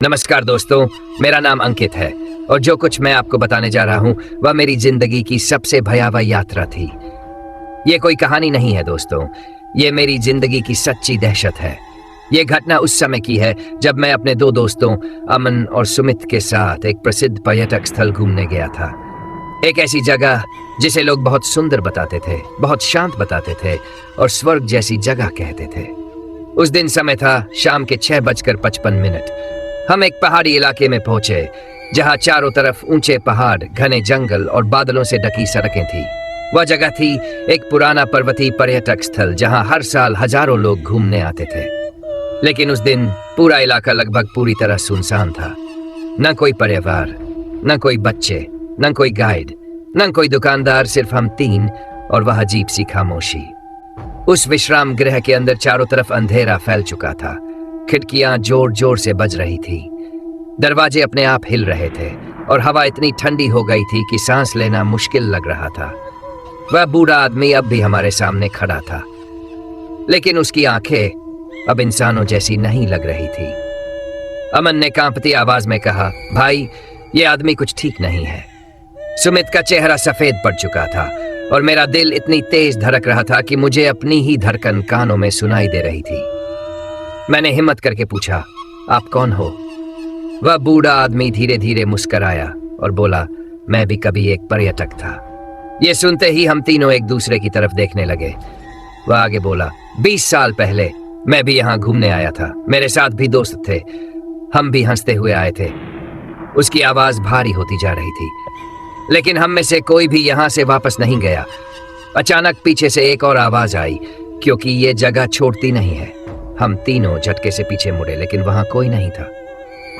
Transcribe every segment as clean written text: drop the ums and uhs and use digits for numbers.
नमस्कार दोस्तों, मेरा नाम अंकित है और जो कुछ मैं आपको बताने जा रहा हूँ वह मेरी जिंदगी की सबसे भयावह यात्रा थी। ये कोई कहानी नहीं है दोस्तों, ये मेरी जिंदगी की सच्ची दहशत है। ये घटना उस समय की है जब मैं अपने दो दोस्तों अमन और सुमित के साथ एक प्रसिद्ध पर्यटक स्थल घूमने गया था। एक ऐसी जगह जिसे लोग बहुत सुंदर बताते थे, बहुत शांत बताते थे और स्वर्ग जैसी जगह कहते थे। उस दिन समय था शाम के 6:55। हम एक पहाड़ी इलाके में पहुंचे जहां चारों तरफ ऊंचे पहाड़, घने जंगल और बादलों से ढकी सड़कें थी। वह जगह थी एक पुराना पर्वतीय पर्यटक स्थल जहां हर साल हजारों लोग घूमने आते थे। लेकिन उस दिन पूरा इलाका लगभग पूरी तरह सुनसान था। न कोई परिवार, न कोई बच्चे, न कोई गाइड, न कोई दुकानदार, सिर्फ हम तीन और वह अजीब सी खामोशी। उस विश्राम गृह के अंदर चारों तरफ अंधेरा फैल चुका था। खिड़कियां जोर जोर से बज रही थी, दरवाजे अपने आप हिल रहे थे और हवा इतनी ठंडी हो गई थी कि सांस लेना मुश्किल लग रहा था। वह बूढ़ा आदमी अब भी हमारे सामने खड़ा था, लेकिन उसकी आंखें अब इंसानों जैसी नहीं लग रही थी। अमन ने कांपती आवाज में कहा, भाई, ये आदमी कुछ ठीक नहीं है। सुमित का चेहरा सफेद पड़ चुका था और मेरा दिल इतनी तेज धड़क रहा था कि मुझे अपनी ही धड़कन कानों में सुनाई दे रही थी। मैंने हिम्मत करके पूछा, आप कौन हो? वह बूढ़ा आदमी धीरे धीरे मुस्कुराया और बोला, मैं भी कभी एक पर्यटक था। ये सुनते ही हम तीनों एक दूसरे की तरफ देखने लगे। वह आगे बोला, 20 साल पहले मैं भी यहाँ घूमने आया था। मेरे साथ भी दोस्त थे, हम भी हंसते हुए आए थे। उसकी आवाज भारी होती जा रही थी, लेकिन हम में से कोई भी यहाँ से वापस नहीं गया। अचानक पीछे से एक और आवाज आई, क्योंकि ये जगह छोड़ती नहीं है। हम तीनों झटके से पीछे मुड़े, लेकिन वहां कोई नहीं था।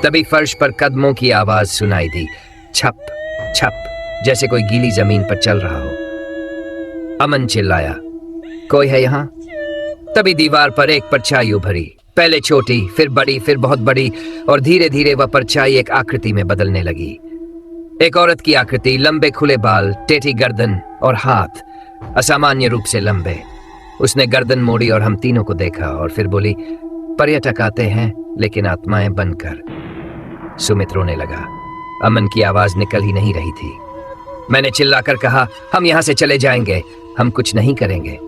तभी फर्श पर कदमों की आवाज सुनाई दी, छप छप, जैसे कोई गीली जमीन पर चल रहा हो। अमन चिल्लाया, कोई है यहाँ? तभी दीवार पर एक परछाई उभरी, पहले छोटी, फिर बड़ी, फिर बहुत बड़ी, और धीरे धीरे वह परछाई एक आकृति में बदलने लगी। एक औरत की आकृति, लंबे खुले बाल, टेढ़ी गर्दन और हाथ असामान्य रूप से लंबे। उसने गर्दन मोड़ी और हम तीनों को देखा और फिर बोली, पर्यटक आते हैं लेकिन आत्माएं बनकर। सुमित रोने लगा। अमन की आवाज निकल ही नहीं रही थी। मैंने चिल्लाकर कहा, हम यहां से चले जाएंगे, हम कुछ नहीं करेंगे।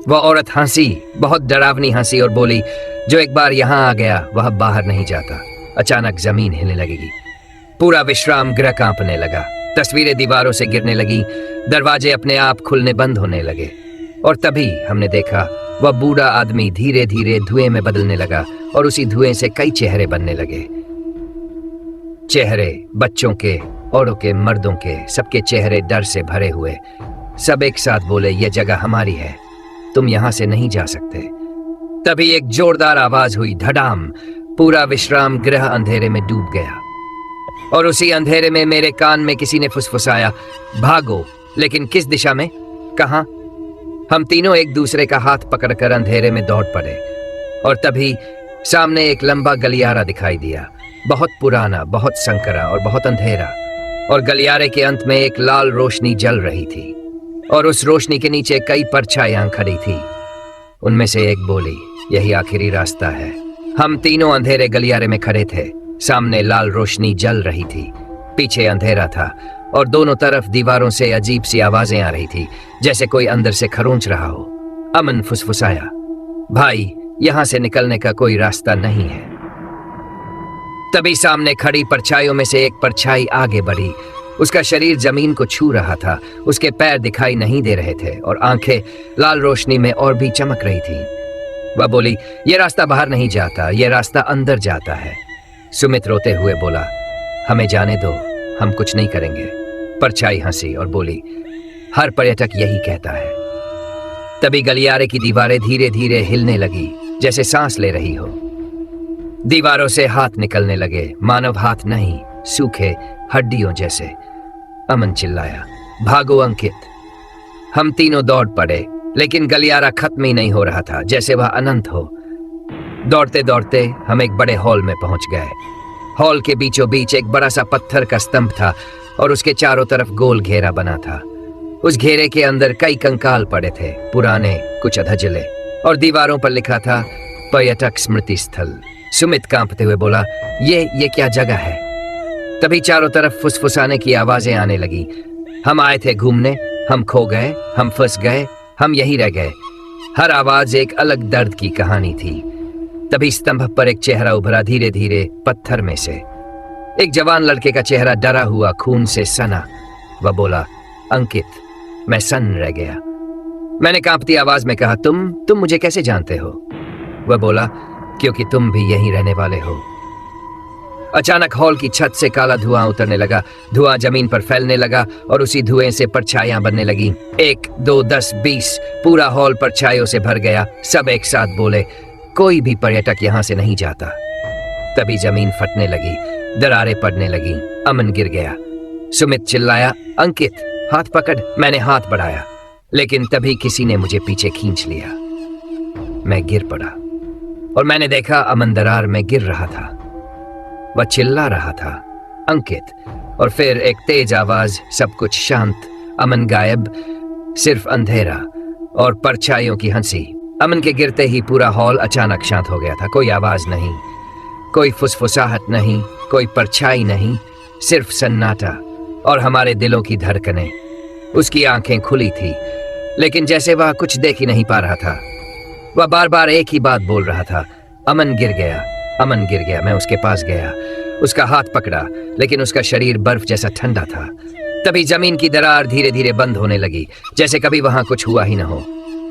वह औरत हंसी, बहुत डरावनी हंसी, और बोली, जो एक बार यहां आ गया वह बाहर नहीं जाता। अचानक जमीन हिलने लगेगी, पूरा विश्राम गृह कांपने लगा, तस्वीरें दीवारों से गिरने लगी, दरवाजे अपने आप खुलने बंद होने लगे। और तभी हमने देखा वह बूढ़ा आदमी धीरे धीरे धुएं में बदलने लगा और उसी धुएं से कई चेहरे बनने लगे। चेहरे बच्चों के, औरों के, मर्दों के, सबके चेहरे डर से भरे हुए। सब एक साथ बोले, यह जगह हमारी है, तुम यहां से नहीं जा सकते। तभी एक जोरदार आवाज हुई, धड़ाम। पूरा विश्राम गृह अंधेरे में डूब गया और उसी अंधेरे में मेरे कान में किसी ने फुसफुसाया, भागो। लेकिन किस दिशा में, कहां? हम तीनों एक दूसरे का हाथ पकड़कर अंधेरे में दौड़ पड़े और तभी सामने एक लंबा गलियारा दिखाई दिया, बहुत पुराना, बहुत संकरा और बहुत अंधेरा। और गलियारे के अंत में एक लाल रोशनी जल रही थी और उस रोशनी के नीचे कई परछाइयां खड़ी थी। उनमें से एक बोली, यही आखिरी रास्ता है। हम तीनों अंधेरे गलियारे में खड़े थे। सामने लाल रोशनी जल रही थी, पीछे अंधेरा था और दोनों तरफ दीवारों से अजीब सी आवाजें आ रही थी, जैसे कोई अंदर से खरोंच रहा हो। अमन फुसफुसाया, भाई, यहां से निकलने का कोई रास्ता नहीं है। तभी सामने खड़ी परछाइयों में से एक परछाई आगे बढ़ी। उसका शरीर जमीन को छू रहा था, उसके पैर दिखाई नहीं दे रहे थे और आंखें लाल रोशनी में और भी चमक रही थी। वह बोली, यह रास्ता बाहर नहीं जाता, यह रास्ता अंदर जाता है। सुमित रोते हुए बोला, हमें जाने दो, हम कुछ नहीं करेंगे। परछाई हंसी और बोली, हर पर्यटक यही कहता है। तभी गलियारे की दीवारें धीरे धीरे हिलने लगी, जैसे सांस ले रही हो। दीवारों से हाथ निकलने लगे, मानव हाथ नहीं, सूखे हड्डियों जैसे। अमन चिल्लाया, भागो अंकित। हम तीनों दौड़ पड़े, लेकिन गलियारा खत्म ही नहीं हो रहा था, जैसे वह अनंत हो। दौड़ते दौड़ते हम एक बड़े हॉल में पहुंच गए। हॉल के बीचों बीच एक बड़ा सा पत्थर का स्तंभ था और उसके चारों तरफ गोल घेरा बना था। उस घेरे के अंदर कई कंकाल पड़े थे, पुराने, कुछ अधजले, और दीवारों पर लिखा था, पर्यटक स्मृति स्थल। सुमित कांपते हुए बोला, ये क्या जगह है? तभी चारों तरफ फुसफुसाने की आवाजें आने लगी। हम आए थे घूमने, हम खो गए, हम फंस गए, हम यहीं रह गए। हर आवाज एक अलग दर्द की कहानी थी। तभी स्तंभ पर एक चेहरा उभरा धीरे धीरे पत्थर में से। एक जवान लड़के का चेहरा डरा हुआ, खून से सना। वह बोला, अंकित। मैं सन्न रह गया। मैंने कांपती आवाज में कहा, तुम मुझे कैसे जानते हो? वह बोला, क्योंकि तुम भी यहीं रहने वाले हो। अचानक हॉल की छत से काला धुआं उतरने लगा। धुआं जमीन पर फैलने लगा और उसी धुएं से परछाइयां बनने लगी। 1, 2, 10, 20 पूरा हॉल परछाइयों से भर गया। सब एक साथ बोले, कोई भी पर्यटक यहां से नहीं जाता। तभी जमीन फटने लगी, दरारें पड़ने लगी। अमन गिर गया। सुमित चिल्लाया, अंकित हाथ पकड़। मैंने हाथ बढ़ाया, लेकिन तभी किसी ने मुझे पीछे खींच लिया। मैं गिर पड़ा और मैंने देखा अमन दरार में गिर रहा था। वह चिल्ला रहा था, अंकित। और फिर एक तेज आवाज, सब कुछ शांत, अमन गायब, सिर्फ अंधेरा और परछाइयों की हंसी। अमन के गिरते ही पूरा हॉल अचानक शांत हो गया था। कोई आवाज नहीं, कोई फुसफुसाहट नहीं, कोई परछाई नहीं, सिर्फ सन्नाटा और हमारे दिलों की धड़कनें। उसकी आंखें खुली थी, लेकिन जैसे वह कुछ देख ही नहीं पा रहा था। वह बार बार एक ही बात बोल रहा था, अमन गिर गया, अमन गिर गया। मैं उसके पास गया, उसका हाथ पकड़ा, लेकिन उसका शरीर बर्फ जैसा ठंडा था। तभी जमीन की दरार धीरे धीरे बंद होने लगी, जैसे कभी वहां कुछ हुआ ही न हो।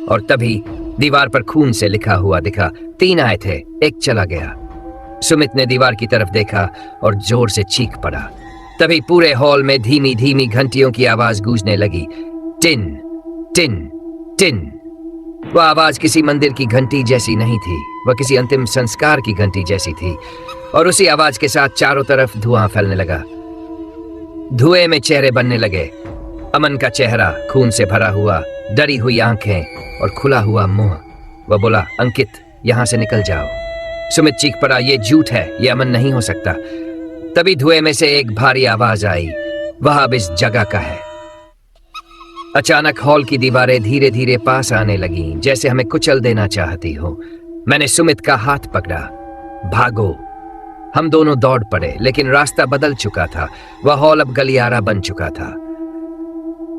और तभी दीवार पर खून से लिखा हुआ दिखा। 3 आए थे, एक चला गया। सुमित ने दीवार की तरफ देखा और जोर से चीख पड़ा। तभी पूरे हॉल में धीमी धीमी घंटियों की आवाज गूंजने लगी। Tin tin tin. वह आवाज किसी मंदिर की घंटी जैसी नहीं थी, वह किसी अंतिम संस्कार की घंटी जैसी थी। और उसी आवाज के साथ चारों तरफ धुआं फैलने लगा। धुएं में चेहरे बनने लगे। अमन का चेहरा खून से भरा हुआ, डरी हुई आंखें और खुला हुआ मुंह। वह बोला, अंकित यहां से निकल जाओ। सुमित चीख पड़ा, ये झूठ है, ये अमन नहीं हो सकता। तभी धुएं में से एक भारी आवाज आई, वह अब इस जगह का है। अचानक हॉल की दीवारें धीरे धीरे पास आने लगीं, जैसे हमें कुचल देना चाहती हो। मैंने सुमित का हाथ पकड़ा, भागो। हम दोनों दौड़ पड़े, लेकिन रास्ता बदल चुका था। वह हॉल अब गलियारा बन चुका था।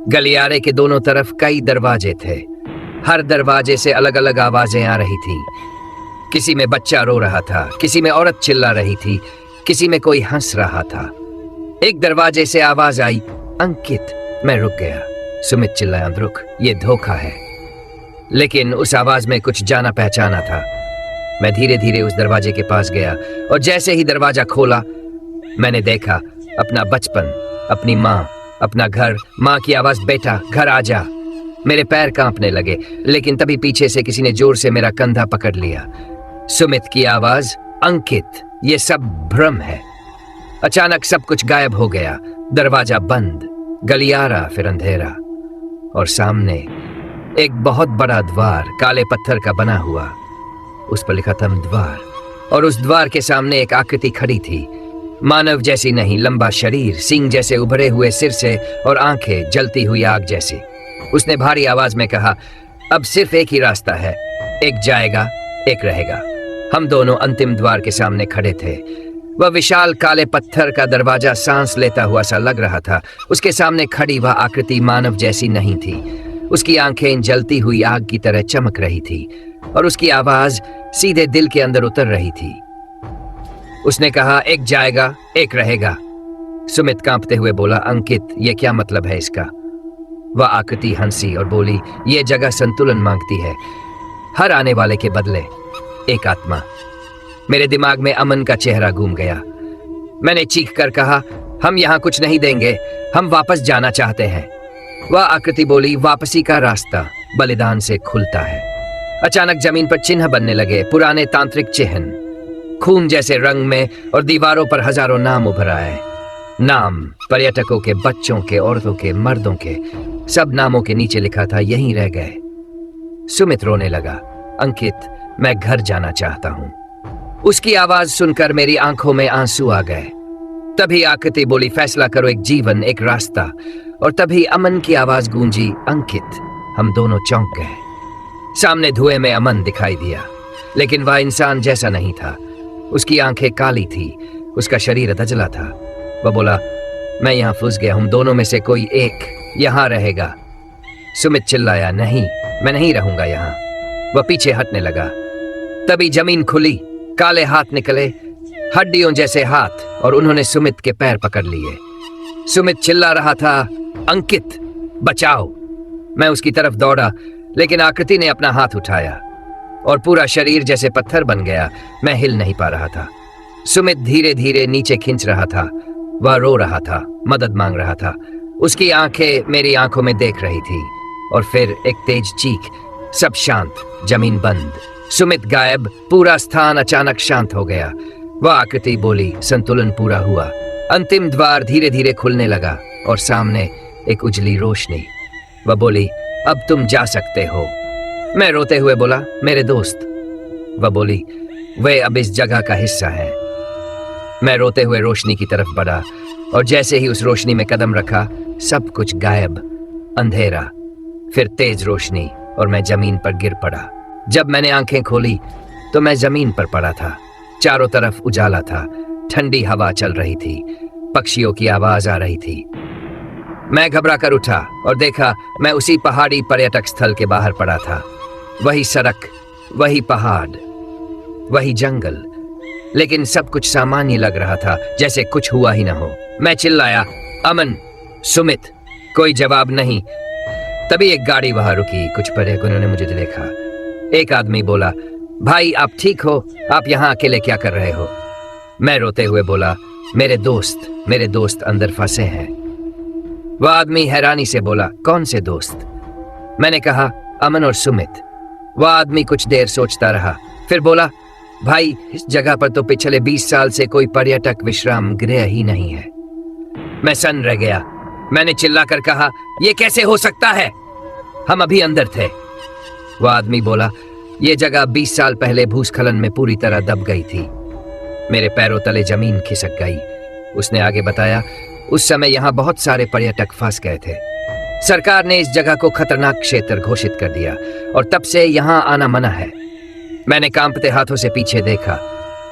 गलियारे के दोनों तरफ कई दरवाजे थे। हर दरवाजे से अलग अलग आवाजें आ रही थी। किसी में बच्चा रो रहा था, किसी में औरत चिल्ला रही थी, किसी में कोई हंस रहा था। एक दरवाजे से आवाज आई, अंकित। मैं रुक गया। सुमित चिल्लाया, रुक, ये धोखा है। लेकिन उस आवाज में कुछ जाना पहचाना था। मैं धीरे धीरे उस दरवाजे के पास गया और जैसे ही दरवाजा खोला, मैंने देखा अपना बचपन, अपनी माँ, अपना घर। माँ की आवाज, बेटा घर आ जा। मेरे पैर कांपने लगे, लेकिन तभी पीछे से किसी ने जोर से मेरा कंधा पकड़ लिया। सुमित की आवाज, अंकित ये सब भ्रम है। अचानक सब कुछ गायब हो गया। दरवाजा बंद, गलियारा, फिर अंधेरा और सामने एक बहुत बड़ा द्वार, काले पत्थर का बना हुआ। उस पर लिखा था द्वार, और उस द्वार के सामने एक आकृति खड़ी थी। मानव जैसी नहीं, लंबा शरीर, सींग जैसे उभरे हुए सिर से और आंखें जलती हुई आग जैसी। उसने भारी आवाज में कहा, अब सिर्फ एक ही रास्ता है, एक जाएगा, एक रहेगा। हम दोनों अंतिम द्वार के सामने खड़े थे। वह विशाल काले पत्थर का दरवाजा सांस लेता हुआ सा लग रहा था। उसके सामने खड़ी वह आकृति मानव जैसी नहीं थी। उसकी आंखें जलती हुई आग की तरह चमक रही थी और उसकी आवाज सीधे दिल के अंदर उतर रही थी। उसने कहा, एक जाएगा, एक रहेगा। सुमित कांपते हुए बोला, अंकित ये क्या मतलब है इसका? वह आकृति हंसी और बोली, ये जगह संतुलन मांगती है, हर आने वाले के बदले एक आत्मा। मेरे दिमाग में अमन का चेहरा घूम गया। मैंने चीख कर कहा, हम यहाँ कुछ नहीं देंगे, हम वापस जाना चाहते हैं। वह आकृति बोली, वापसी का रास्ता बलिदान से खुलता है। अचानक जमीन पर चिन्ह बनने लगे, पुराने तांत्रिक चिन्ह, खून जैसे रंग में, और दीवारों पर हजारों नाम उभर आए। नाम पर्यटकों के, बच्चों के, औरतों के, मर्दों के। सब नामों के नीचे लिखा था, यहीं रह गए। सुमित रोने लगा, अंकित मैं घर जाना चाहता हूं। उसकी आवाज सुनकर मेरी आंखों में आंसू आ गए। तभी आकृति बोली, फैसला करो, एक जीवन, एक रास्ता। और तभी अमन की आवाज गूंजी, अंकित। हम दोनों चौंक गए। सामने धुएं में अमन दिखाई दिया, लेकिन वह इंसान जैसा नहीं था। उसकी आंखें काली थी, उसका शरीर दजला था। वह बोला, मैं यहाँ फंस गया हूं, दोनों में से कोई एक यहाँ रहेगा। सुमित चिल्लाया, नहीं, मैं नहीं रहूंगा यहाँ। वह पीछे हटने लगा। तभी जमीन खुली, काले हाथ निकले, हड्डियों जैसे हाथ, और उन्होंने सुमित के पैर पकड़ लिए। सुमित चिल्ला रहा था, अंकित बचाओ। मैं उसकी तरफ दौड़ा, लेकिन आकृति ने अपना हाथ उठाया और पूरा शरीर जैसे पत्थर बन गया। मैं हिल नहीं पा रहा था। सुमित धीरे धीरे नीचे खींच रहा था। वह रो रहा था, मदद मांग रहा था। उसकी आंखें मेरी आंखों में देख रही थी, और फिर एक तेज चीख। सब शांत, जमीन बंद, सुमित गायब, पूरा स्थान अचानक शांत हो गया। वह आकृति बोली, संतुलन पूरा हुआ। अंतिम द्वार धीरे धीरे खुलने लगा और सामने एक उजली रोशनी। वह बोली, अब तुम जा सकते हो। मैं रोते हुए बोला, मेरे दोस्त। वह बोली, वे अब इस जगह का हिस्सा हैं। मैं रोते हुए रोशनी की तरफ बढ़ा, और जैसे ही उस रोशनी में कदम रखा, सब कुछ गायब, अंधेरा, फिर तेज रोशनी, और मैं जमीन पर गिर पड़ा। जब मैंने आंखें खोली तो मैं जमीन पर पड़ा था। चारों तरफ उजाला था, ठंडी हवा चल रही थी, पक्षियों की आवाज आ रही थी। मैं घबरा कर उठा और देखा मैं उसी पहाड़ी पर्यटक स्थल के बाहर पड़ा था। वही सड़क, वही पहाड़, वही जंगल, लेकिन सब कुछ सामान्य लग रहा था, जैसे कुछ हुआ ही ना हो। मैं चिल्लाया, अमन, सुमित। कोई जवाब नहीं। तभी एक गाड़ी वहां रुकी। कुछ पर्यटकों ने मुझे देखा। एक आदमी बोला, भाई आप ठीक हो? आप यहाँ अकेले क्या कर रहे हो? मैं रोते हुए बोला, मेरे दोस्त अंदर फंसे हैं। वह आदमी हैरानी से बोला, कौन से दोस्त? मैंने कहा, अमन और सुमित। वह आदमी कुछ देर सोचता रहा, फिर बोला, भाई इस जगह पर तो पिछले 20 साल से कोई पर्यटक विश्राम गृह ही नहीं है। मैं सन्न रह गया। मैंने चिल्लाकर कहा, यह कैसे हो सकता है? हम अभी अंदर थे। वह आदमी बोला, यह जगह 20 साल पहले भूस्खलन में पूरी तरह दब गई थी। मेरे पैरों तले जमीन खिसक गई। उसने आगे बताया, उस समय यहाँ बहुत सारे पर्यटक फंस गए थे। सरकार ने इस जगह को खतरनाक क्षेत्र घोषित कर दिया, और तब से यहाँ आना मना है। मैंने कांपते हाथों से पीछे देखा।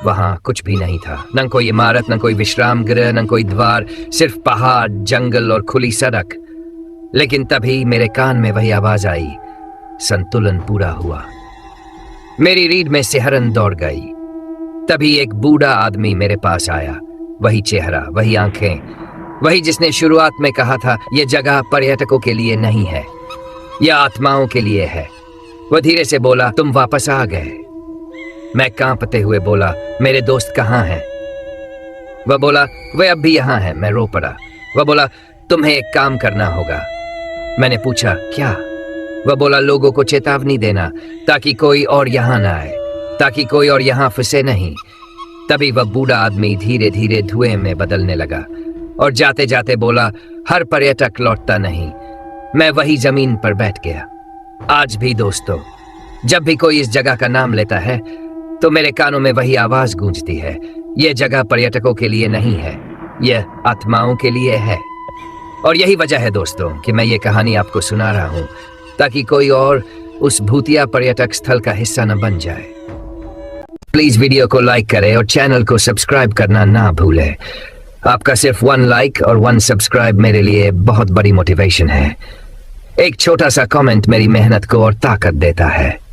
वहां कुछ भी नहीं था, न कोई इमारत, न कोई विश्राम गृह, न कोई द्वार, सिर्फ पहाड़, जंगल और खुली सड़क। लेकिन तभी मेरे कान में वही आवाज आई, संतुलन पूरा हुआ। मेरी रीढ़ में सिहरन दौड़ गई। तभी एक बूढ़ा आदमी मेरे पास आया। वही चेहरा, वही आंखें, वही जिसने शुरुआत में कहा था, यह जगह पर्यटकों के लिए नहीं है, यह आत्माओं के लिए है। वह धीरे से बोला, तुम वापस आ गए। मैं कांपते हुए बोला, मेरे दोस्त कहाँ हैं? वह बोला, वे अब भी यहाँ हैं। मैं रो पड़ा। वह बोला, तुम्हें एक काम करना होगा। मैंने पूछा, क्या? वह बोला, लोगों को चेतावनी देना, ताकि कोई और यहाँ ना आए, ताकि कोई और यहाँ फंसे नहीं। तभी वह बूढ़ा आदमी धीरे धीरे धुएं में बदलने लगा, और जाते जाते बोला, हर पर्यटक लौटता नहीं। मैं वही जमीन पर बैठ गया। आज भी दोस्तों, जब भी कोई इस जगह का नाम लेता है तो मेरे कानों में वही आवाज गूंजती है, यह जगह पर्यटकों के लिए नहीं है, यह आत्माओं के लिए है। और यही वजह है दोस्तों कि मैं ये कहानी आपको सुना रहा हूं, ताकि कोई और उस भूतिया पर्यटक स्थल का हिस्सा न बन जाए। प्लीज वीडियो को लाइक करें और चैनल को सब्सक्राइब करना ना भूलें। आपका सिर्फ 1 लाइक और 1 सब्सक्राइब मेरे लिए बहुत बड़ी मोटिवेशन है। एक छोटा सा कमेंट मेरी मेहनत को और ताकत देता है।